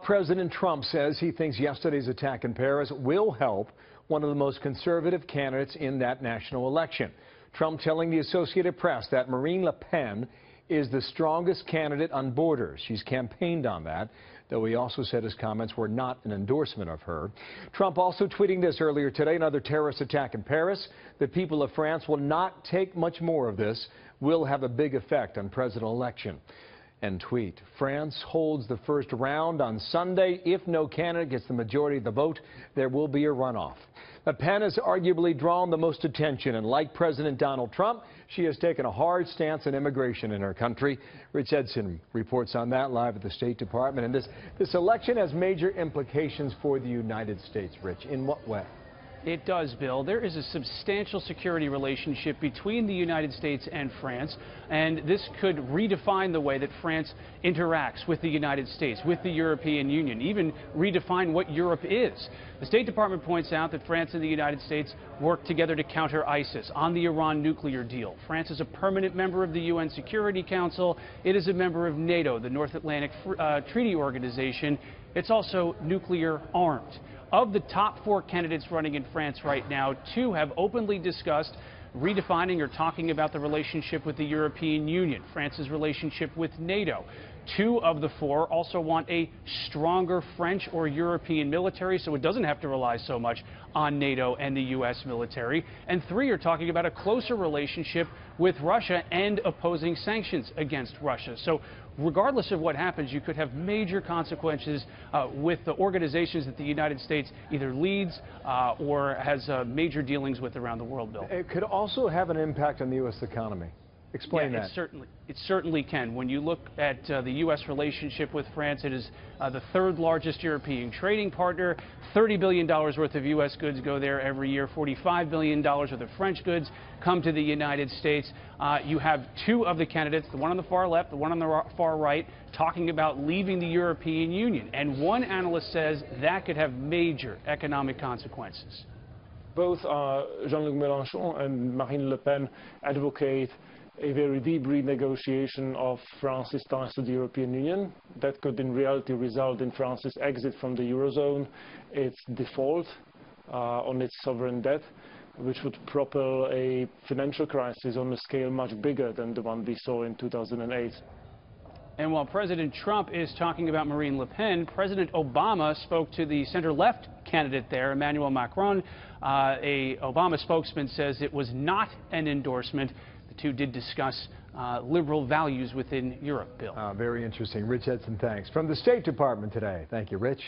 President Trump says he thinks yesterday's attack in Paris will help one of the most conservative candidates in that national election. Trump telling the Associated Press that Marine Le Pen is the strongest candidate on borders. She's campaigned on that, though he also said his comments were not an endorsement of her. Trump also tweeting this earlier today, another terrorist attack in Paris. The people of France will not take much more of this, will have a big effect on presidential election. And tweet, France holds the first round on Sunday. If no candidate gets the majority of the vote, there will be a runoff. Le Pen has arguably drawn the most attention, and like President Donald Trump, she has taken a hard stance on immigration in her country. Rich Edson reports on that live at the State Department. And this election has major implications for the United States. Rich, in what way? It does, Bill. There is a substantial security relationship between the United States and France, and this could redefine the way that France interacts with the United States, with the European Union, even redefine what Europe is. The State Department points out that France and the United States work together to counter ISIS on the Iran nuclear deal. France is a permanent member of the UN Security Council. It is a member of NATO, the North Atlantic Treaty Organization. It's also nuclear armed. Of the top 4 candidates running in France right now, 2 have openly discussed redefining or talking about the relationship with the European Union, France's relationship with NATO. 2 of the 4 also want a stronger French or European military, so it doesn't have to rely so much on NATO and the U.S. military. And 3 are talking about a closer relationship with Russia and opposing sanctions against Russia. So regardless of what happens, you could have major consequences with the organizations that the United States either leads or has major dealings with around the world, Bill. It could also have an impact on the U.S. economy. Explain that. It certainly can. When you look at the U.S. relationship with France, it is the 3rd largest European trading partner. $30 billion worth of U.S. goods go there every year. $45 billion worth of French goods come to the United States. You have 2 of the candidates, the one on the far left, the one on the far right, talking about leaving the European Union. And one analyst says that could have major economic consequences. Both Jean-Luc Mélenchon and Marine Le Pen advocate a very deep renegotiation of France's ties to the European Union. That could in reality result in France's exit from the Eurozone, its default on its sovereign debt, which would propel a financial crisis on a scale much bigger than the one we saw in 2008. And while President Trump is talking about Marine Le Pen, President Obama spoke to the center-left candidate there, Emmanuel Macron. A Obama spokesman says it was not an endorsement. The 2 did discuss liberal values within Europe, Bill. Very interesting. Rich Edson, thanks. From the State Department today. Thank you, Rich.